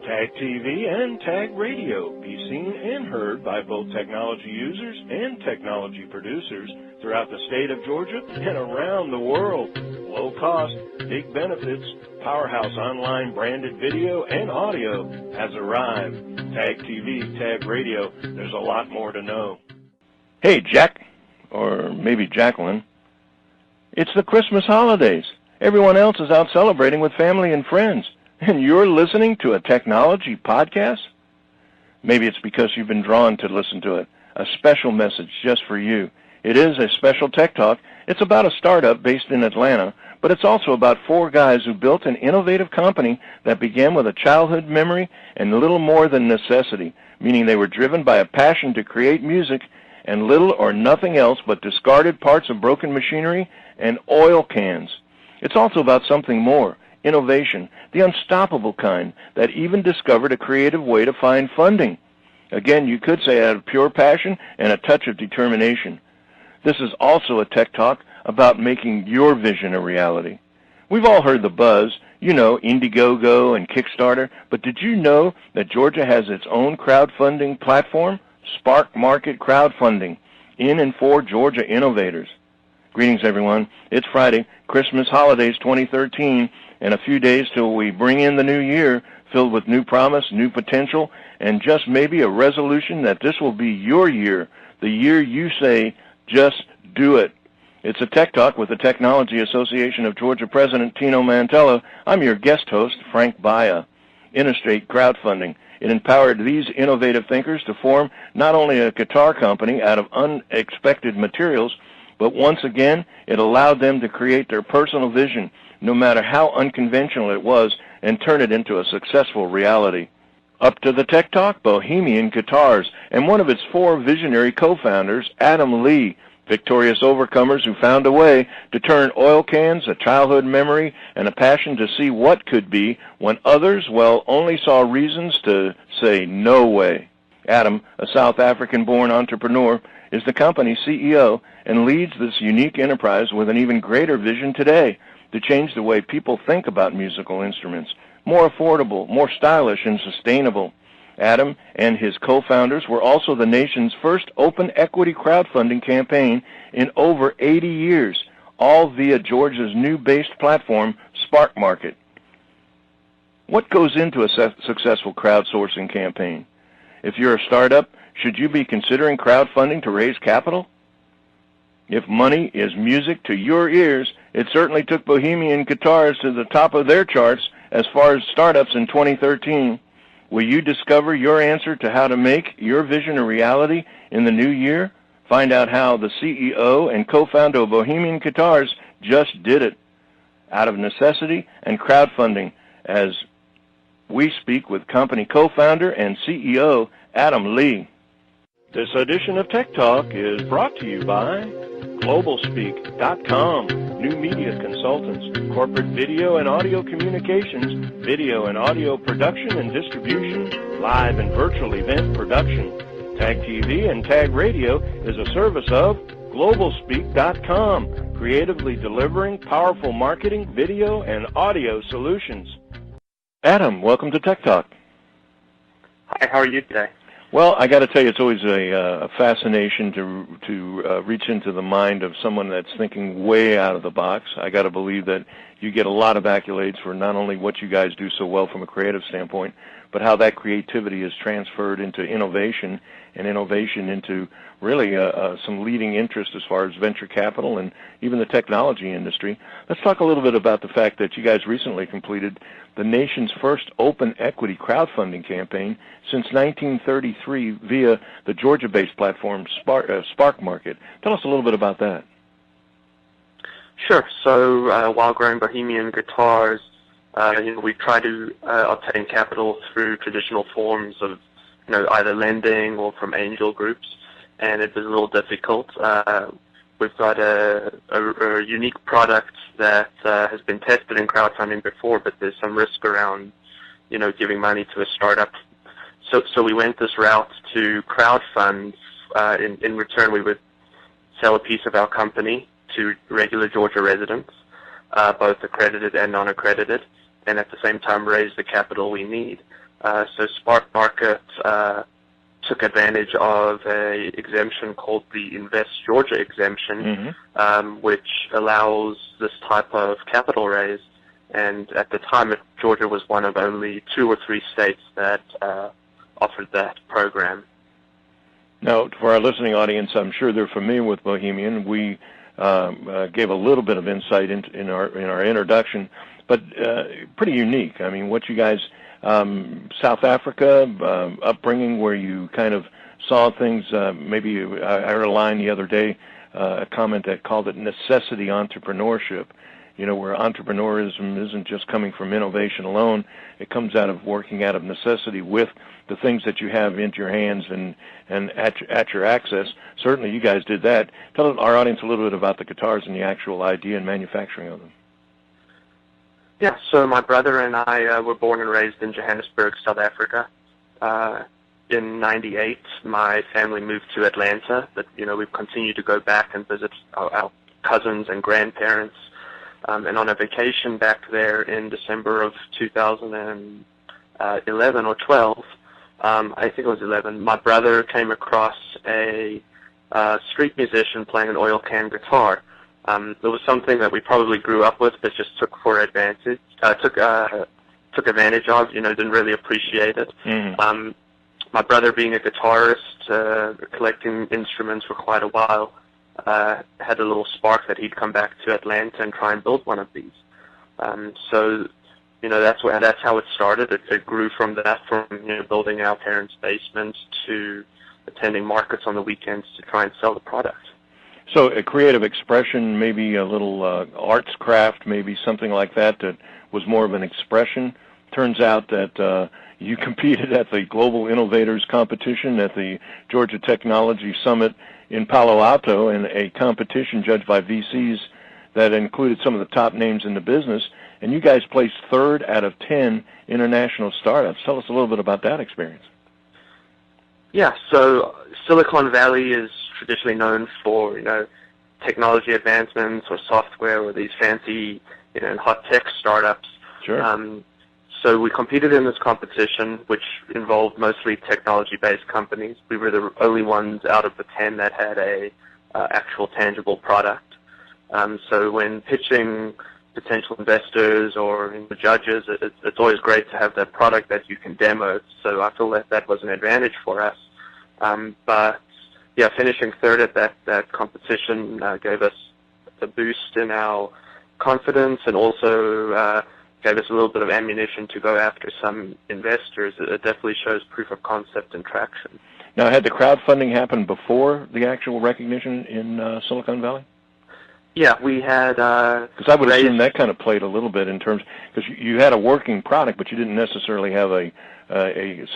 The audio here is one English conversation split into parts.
Tag TV and Tag Radio. Be seen and heard by both technology users and technology producers throughout the state of Georgia and around the world. Low cost, big benefits, powerhouse online branded video and audio has arrived. Tag TV, Tag Radio, there's a lot more to know. Hey, Jack, or maybe Jacqueline. It's the Christmas holidays. Everyone else is out celebrating with family and friends, and you're listening to a technology podcast? Maybe it's because you've been drawn to listen to it. A special message just for you. It is a special tech talk. It's about a startup based in Atlanta, but it's also about four guys who built an innovative company that began with a childhood memory and little more than necessity, meaning they were driven by a passion to create music and little or nothing else but discarded parts of broken machinery and oil cans. It's also about something more, innovation, the unstoppable kind that even discovered a creative way to find funding. Again, you could say out of pure passion and a touch of determination. This is also a tech talk about making your vision a reality. We've all heard the buzz, Indiegogo and Kickstarter, but did you know that Georgia has its own crowdfunding platform, Spark Market Crowdfunding, in and for Georgia innovators? Greetings, everyone. It's Friday, Christmas holidays 2013, and a few days till we bring in the new year, filled with new promise, new potential, and just maybe a resolution that this will be your year, the year you say, just do it. It's a Tech Talk with the Technology Association of Georgia President Tino Mantello. I'm your guest host, Frank Baia. Interstate Crowdfunding. It empowered these innovative thinkers to form not only a guitar company out of unexpected materials, but once again, it allowed them to create their personal vision, no matter how unconventional it was, and turn it into a successful reality. Up to the Tech Talk, Bohemian Guitars, and one of its four visionary co-founders, Adam Lee, victorious overcomers who found a way to turn oil cans, a childhood memory, and a passion to see what could be when others, only saw reasons to say no way. Adam, a South African-born entrepreneur, is the company's CEO and leads this unique enterprise with an even greater vision today to change the way people think about musical instruments, more affordable, more stylish, and sustainable. Adam and his co-founders were also the nation's first open equity crowdfunding campaign in over 80 years, all via Georgia's new based platform, Spark Market. What goes into a successful crowdsourcing campaign? If you're a startup, should you be considering crowdfunding to raise capital? If money is music to your ears, it certainly took Bohemian Guitars to the top of their charts as far as startups in 2013. Will you discover your answer to how to make your vision a reality in the new year? Find out how the CEO and co-founder of Bohemian Guitars just did it, out of necessity and crowdfunding, as we speak with company co-founder and CEO Adam Lee. This edition of Tech Talk is brought to you by GlobalSpeak.com, new media consultants, corporate video and audio communications, video and audio production and distribution, live and virtual event production. Tag TV and Tag Radio is a service of GlobalSpeak.com, creatively delivering powerful marketing, video, and audio solutions. Adam, welcome to Tech Talk. Hi, how are you today? Well, I got to tell you, it's always a fascination to reach into the mind of someone that's thinking way out of the box. I got to believe that you get a lot of accolades for not only what you guys do so well from a creative standpoint, but how that creativity is transferred into innovation, and innovation into really some leading interest as far as venture capital and even the technology industry. Let's talk a little bit about the fact that you guys recently completed the nation's first open equity crowdfunding campaign since 1933 via the Georgia-based platform Spark Market. Tell us a little bit about that. Sure. So while growing Bohemian Guitars, we try to obtain capital through traditional forms of either lending or from angel groups, and it was a little difficult. We've got a unique product that has been tested in crowdfunding before, but there's some risk around, giving money to a startup. So we went this route to crowdfund. In return, we would sell a piece of our company to regular Georgia residents, both accredited and non-accredited, and at the same time raise the capital we need. So Spark Market took advantage of a exemption called the Invest Georgia exemption, which allows this type of capital raise. And at the time, Georgia was one of only 2 or 3 states that offered that program. Now, for our listening audience, I'm sure they're familiar with Bohemian. We gave a little bit of insight in our introduction, but pretty unique. I mean, what you guys, South Africa, upbringing where you kind of saw things, maybe I heard a line the other day, a comment that called it necessity entrepreneurship, where entrepreneurism isn't just coming from innovation alone. It comes out of working out of necessity with the things that you have into your hands and at your access. Certainly you guys did that. Tell our audience a little bit about the guitars and the actual idea and manufacturing of them. Yeah, so my brother and I were born and raised in Johannesburg, South Africa. In '98, my family moved to Atlanta, but we've continued to go back and visit our cousins and grandparents. And on a vacation back there in December of 2011 or 12, I think it was 11, my brother came across a street musician playing an oil can guitar. It was something that we probably grew up with, but just took advantage of. Didn't really appreciate it. My brother, being a guitarist, collecting instruments for quite a while, had a little spark that he'd come back to Atlanta and try and build one of these. So that's how it started. It grew from that, from building our parents' basement to attending markets on the weekends to try and sell the product. So a creative expression, maybe a little arts craft, maybe something like that was more of an expression. Turns out that you competed at the Global Innovators Competition at the Georgia Technology Summit in Palo Alto, in a competition judged by VCs that included some of the top names in the business, and you guys placed 3rd out of 10 international startups. Tell us a little bit about that experience. Yeah, so Silicon Valley is traditionally known for, technology advancements or software or these fancy, hot tech startups. Sure. So we competed in this competition, which involved mostly technology-based companies. We were the only ones out of the 10 that had a actual tangible product. So when pitching potential investors or judges, it's always great to have that product that you can demo. So I feel that was an advantage for us. But yeah, finishing 3rd at that competition gave us a boost in our confidence, and also gave us a little bit of ammunition to go after some investors. It definitely shows proof of concept and traction. Now, had the crowdfunding happened before the actual recognition in Silicon Valley? Yeah, we had... Because I would assume that kind of played a little bit in terms... Because you had a working product, but you didn't necessarily have a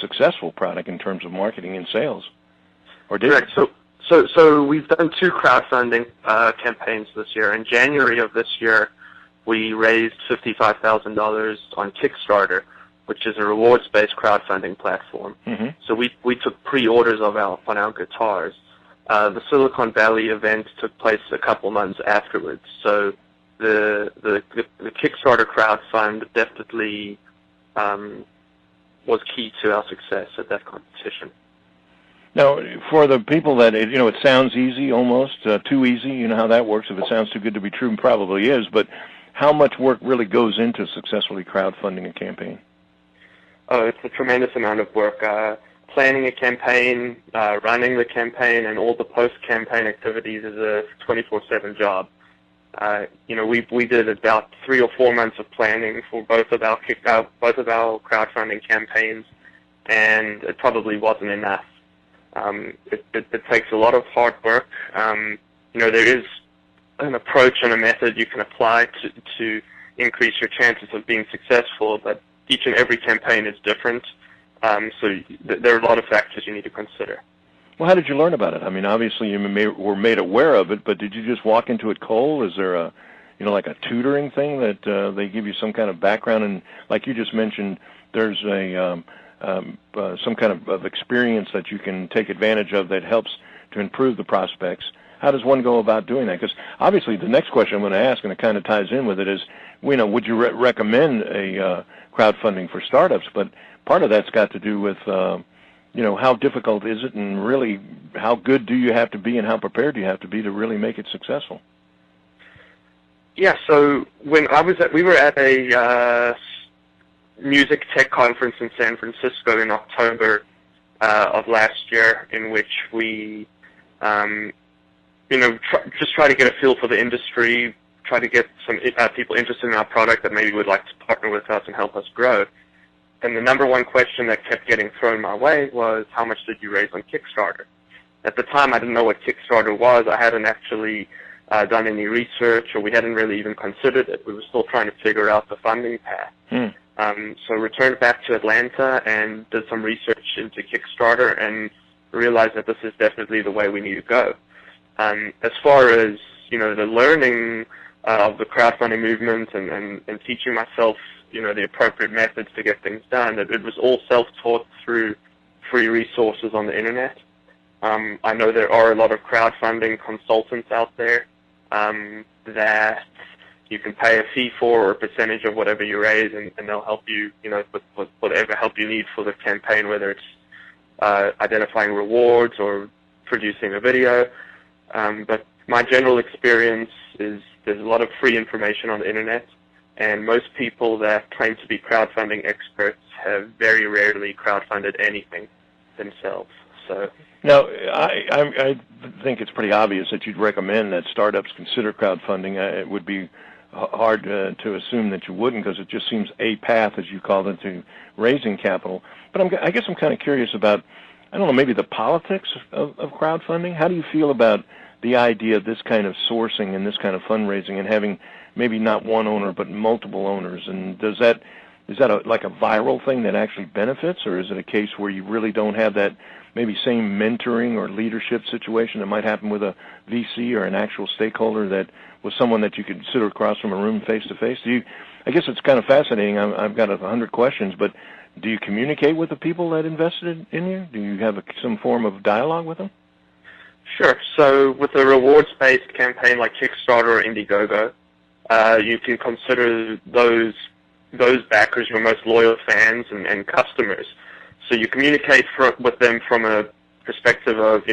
successful product in terms of marketing and sales. Or did Correct. So we've done 2 crowdfunding campaigns this year. In January of this year, we raised $55,000 on Kickstarter, which is a rewards-based crowdfunding platform. So we took pre-orders on our guitars. The Silicon Valley event took place a couple months afterwards. So the Kickstarter crowdfund definitely was key to our success at that competition. Now, for the people that, it sounds easy almost, too easy. You know how that works. If it sounds too good to be true, it probably is. But how much work really goes into successfully crowdfunding a campaign? Oh, it's a tremendous amount of work. Planning a campaign, running the campaign, and all the post-campaign activities is a 24/7 job. We did about 3 or 4 months of planning for both of our crowdfunding campaigns, and it probably wasn't enough. It takes a lot of hard work. There is an approach and a method you can apply to increase your chances of being successful, but each and every campaign is different. So there are a lot of factors you need to consider. Well, how did you learn about it? I mean, obviously you were made aware of it, but did you just walk into it cold? Is there a, like a tutoring thing that they give you some kind of background? And like you just mentioned, there's some kind of experience that you can take advantage of that helps to improve the prospects. How does one go about doing that? Because obviously the next question I'm going to ask, and it kind of ties in with it, is, would you recommend a crowdfunding for startups? But part of that's got to do with, how difficult is it, and really how good do you have to be, and how prepared do you have to be to really make it successful? Yeah, so when we were at a music tech conference in San Francisco in October of last year, in which we, just try to get a feel for the industry, try to get some people interested in our product that maybe would like to partner with us and help us grow. And the number one question that kept getting thrown my way was, how much did you raise on Kickstarter? At the time, I didn't know what Kickstarter was. I hadn't actually done any research, or we hadn't really even considered it. We were still trying to figure out the funding path. So returned back to Atlanta and did some research into Kickstarter and realized that this is definitely the way we need to go. As far as, the learning of the crowdfunding movement and teaching myself, the appropriate methods to get things done, it was all self-taught through free resources on the internet. I know there are a lot of crowdfunding consultants out there that you can pay a fee for, or a percentage of whatever you raise, and they'll help you, with whatever help you need for the campaign, whether it's identifying rewards or producing a video. But my general experience is there's a lot of free information on the internet, and most people that claim to be crowdfunding experts have very rarely crowdfunded anything themselves. So now, I think it's pretty obvious that you'd recommend that startups consider crowdfunding. It would be hard to assume that you wouldn't, because it just seems a path, as you called it, to raising capital. But I guess I'm kind of curious about, maybe the politics of crowdfunding. How do you feel about the idea of this kind of sourcing and this kind of fundraising and having maybe not one owner but multiple owners? And is that like a viral thing that actually benefits, or is it a case where you really don't have that maybe same mentoring or leadership situation that might happen with a VC or an actual stakeholder that was someone that you could sit across from a room face to face? I guess it's kind of fascinating. I've got 100 questions, but do you communicate with the people that invested in you? Do you have some form of dialogue with them? Sure. So with a rewards-based campaign like Kickstarter or Indiegogo, you can consider those backers your most loyal fans and customers. So you communicate with them from a perspective of,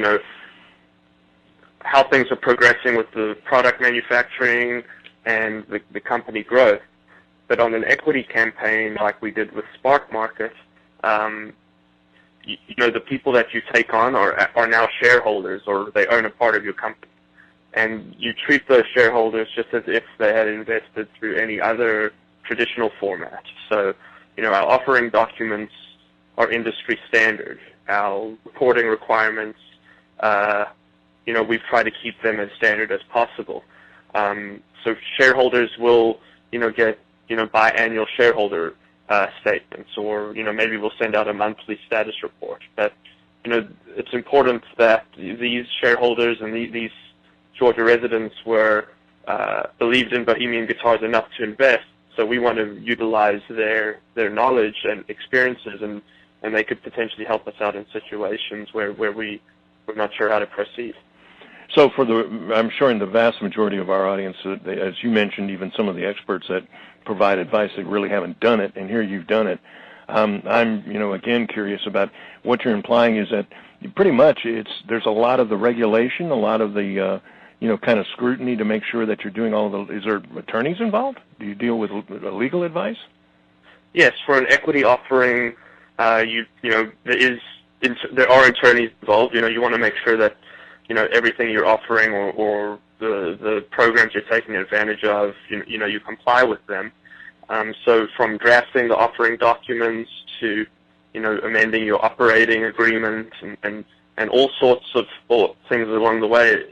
how things are progressing with the product manufacturing and the company growth. But on an equity campaign like we did with Spark Market, the people that you take on are now shareholders, or they own a part of your company. And you treat those shareholders just as if they had invested through any other traditional format. So, our offering documents are industry standard. Our reporting requirements, we've tried to keep them as standard as possible. So shareholders will, get, biannual shareholder statements, or, maybe we'll send out a monthly status report. But, it's important that these shareholders and these Georgia residents believed in Bohemian Guitars enough to invest. So we want to utilize their knowledge and experiences, and they could potentially help us out in situations where we're not sure how to proceed. So I'm sure in the vast majority of our audience, as you mentioned, even some of the experts that provide advice, they really haven't done it, and here you've done it. I'm, again, curious about what you're implying is that pretty much there's a lot of the regulation, a lot of the kind of scrutiny to make sure that you're doing is there attorneys involved? Do you deal with legal advice? Yes, for an equity offering, there are attorneys involved. You want to make sure that, everything you're offering or the programs you're taking advantage of, you comply with them. So from drafting the offering documents to, amending your operating agreement and all sorts of things along the way,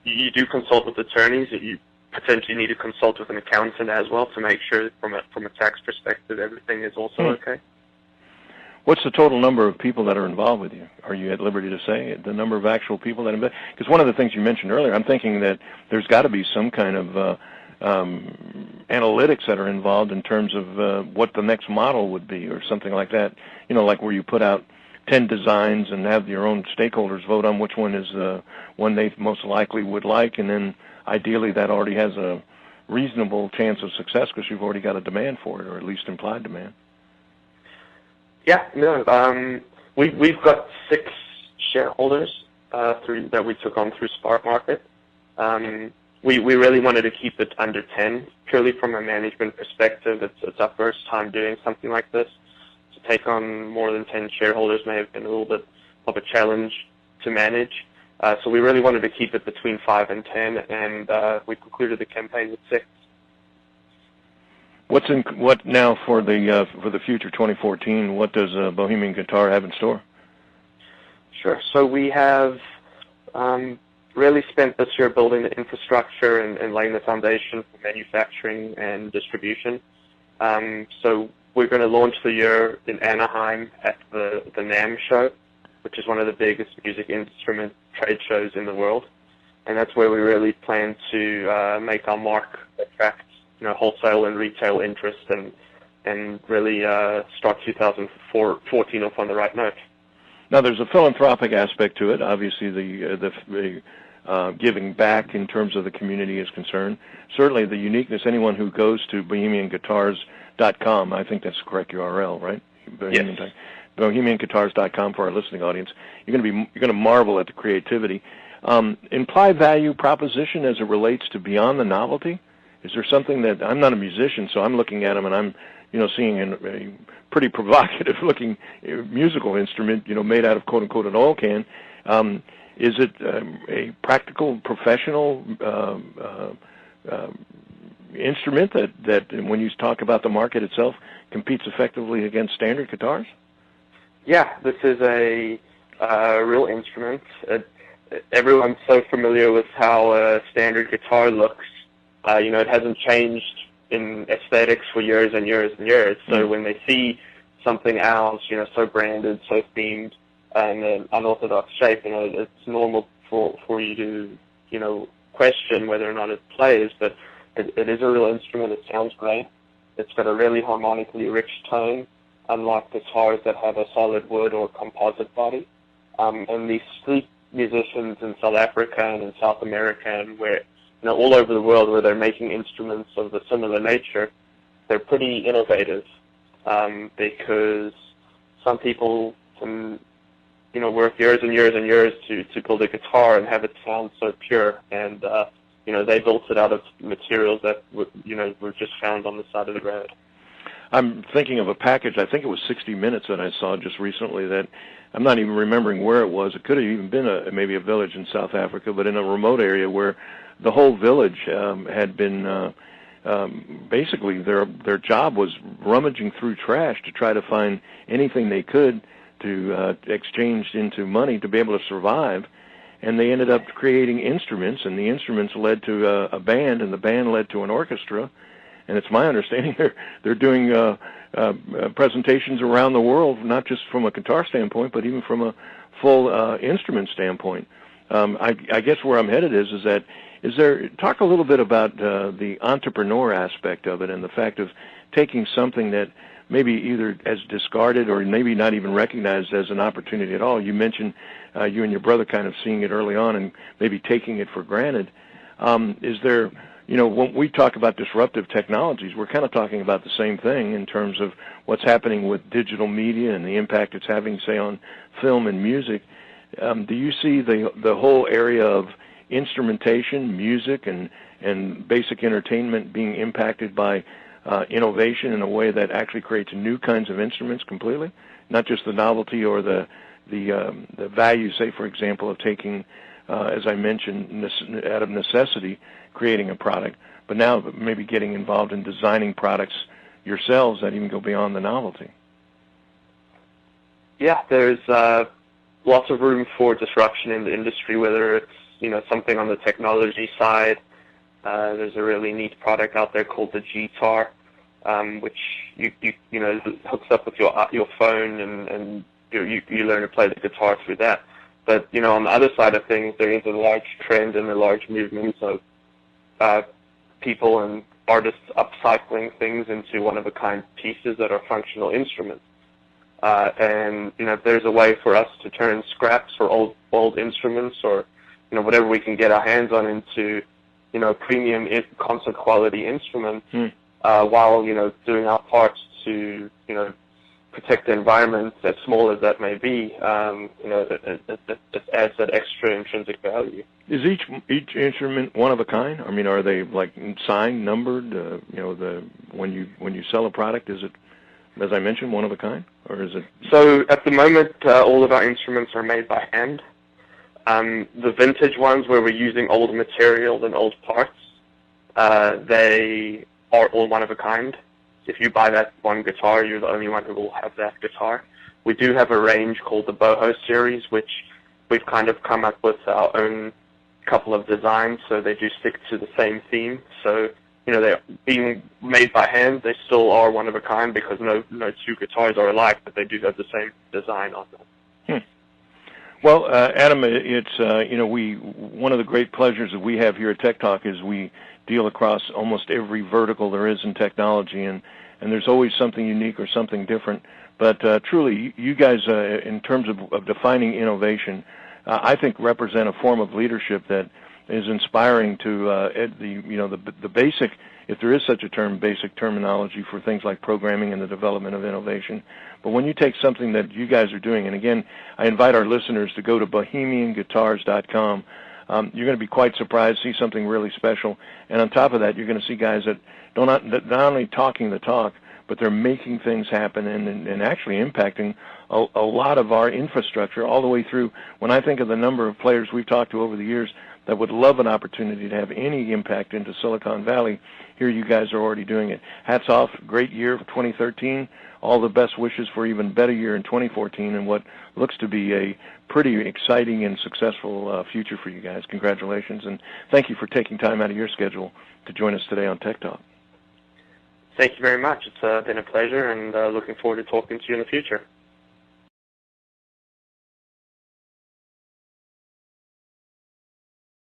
you do consult with attorneys. You potentially need to consult with an accountant as well to make sure from a tax perspective everything is also okay. What's the total number of people that are involved with you? Are you at liberty to say the number of actual people that invest? Because one of the things you mentioned earlier, I'm thinking that there's got to be some kind of analytics that are involved in terms of what the next model would be, or something like that. Like where you put out 10 designs and have your own stakeholders vote on which one is the one they most likely would like, and then ideally that already has a reasonable chance of success because you've already got a demand for it, or at least implied demand. Yeah, no. We've got 6 shareholders that we took on through Spark Market. We really wanted to keep it under 10, purely from a management perspective. It's our first time doing something like this. To take on more than 10 shareholders may have been a little bit of a challenge to manage. So we really wanted to keep it between 5 and 10, and we concluded the campaign with 6. What now for the future 2014? What does Bohemian Guitar have in store? Sure. So we have really spent this year building the infrastructure and laying the foundation for manufacturing and distribution. So we're going to launch the year in Anaheim at the NAMM show, which is one of the biggest music instrument trade shows in the world, and that's where we really plan to make our mark, attract wholesale and retail interest, and really start 2014 off on the right note. Now, there's a philanthropic aspect to it. Obviously, the giving back in terms of the community is concerned. Certainly, the uniqueness. Anyone who goes to BohemianGuitars.com, I think that's the correct URL, right? Yes. BohemianGuitars.com for our listening audience. You're going to marvel at the creativity. Implied value proposition as it relates to beyond the novelty. Is there something that I'm not a musician, so I'm looking at them and I'm seeing a pretty provocative-looking musical instrument, made out of quote-unquote an oil can. Is it a practical, professional instrument that, when you talk about the market itself, competes effectively against standard guitars? Yeah, this is a real instrument. Everyone's so familiar with how a standard guitar looks. It hasn't changed in aesthetics for years and years and years. So when they see something else, so branded, so themed, and an unorthodox shape, it's normal for you to, question whether or not it plays. But it is a real instrument. It sounds great. It's got a really harmonically rich tone, unlike guitars that have a solid wood or composite body. And these street musicians in South Africa and in South America, and where all over the world where they're making instruments of a similar nature, they're pretty innovative, because some people can, work years and years and years to build a guitar and have it sound so pure, and they built it out of materials that were just found on the side of the road. I'm thinking of a package, I think it was 60 Minutes that I saw just recently, that I'm not even remembering where it was. It could have even been maybe a village in South Africa, but in a remote area where the whole village had been basically their job was rummaging through trash to try to find anything they could to exchange into money to be able to survive. And they ended up creating instruments, and the instruments led to a band, and the band led to an orchestra. And it's my understanding they're doing presentations around the world, not just from a guitar standpoint, but even from a full instrument standpoint. I guess where I'm headed is that talk a little bit about the entrepreneur aspect of it and the fact of taking something that maybe either as discarded or maybe not even recognized as an opportunity at all. You mentioned you and your brother kind of seeing it early on and maybe taking it for granted. Is there, when we talk about disruptive technologies, we're kind of talking about the same thing in terms of what's happening with digital media and the impact it's having, say, on film and music. Do you see the whole area of instrumentation, music, and basic entertainment being impacted by innovation in a way that actually creates new kinds of instruments completely? Not just the novelty or the value, say, for example, of taking, as I mentioned, out of necessity, creating a product, but now maybe getting involved in designing products yourselves that even go beyond the novelty. Yeah, there's lots of room for disruption in the industry, whether it's something on the technology side. There's a really neat product out there called the Guitar, which you hooks up with your phone, and you learn to play the guitar through that. But on the other side of things, there is a large trend and a large movement of people and artists upcycling things into one-of-a-kind pieces that are functional instruments. And there's a way for us to turn scraps or old instruments or whatever we can get our hands on into premium concert quality instruments, while doing our parts to protect the environment, as small as that may be, it adds that extra intrinsic value. Is each instrument one of a kind? I mean, are they like signed, numbered? When you sell a product, is it, as I mentioned, one of a kind, or is it? So at the moment, all of our instruments are made by hand. The vintage ones, where we're using old materials and old parts, they are all one of a kind. If you buy that one guitar, you're the only one who will have that guitar. We do have a range called the Boho series, which we've kind of come up with our own couple of designs, so they do stick to the same theme. So, they're being made by hand. They still are one of a kind because no two guitars are alike, but they do have the same design on them. Well, Adam, it's one of the great pleasures that we have here at Tech Talk is we deal across almost every vertical there is in technology, and there's always something unique or something different. But truly, you guys, in terms of defining innovation, I think represent a form of leadership that is inspiring to the basic, if there is such a term, basic terminology for things like programming and the development of innovation. But when you take something that you guys are doing, and again, I invite our listeners to go to BohemianGuitars.com. You're going to be quite surprised, see something really special. And on top of that, you're going to see guys that not only talking the talk, but they're making things happen and actually impacting a lot of our infrastructure all the way through. When I think of the number of players we've talked to over the years that would love an opportunity to have any impact into Silicon Valley, here you guys are already doing it. Hats off, great year for 2013. All the best wishes for even better year in 2014 and what looks to be a pretty exciting and successful future for you guys. Congratulations, and thank you for taking time out of your schedule to join us today on Tech Talk. Thank you very much. It's been a pleasure, and looking forward to talking to you in the future.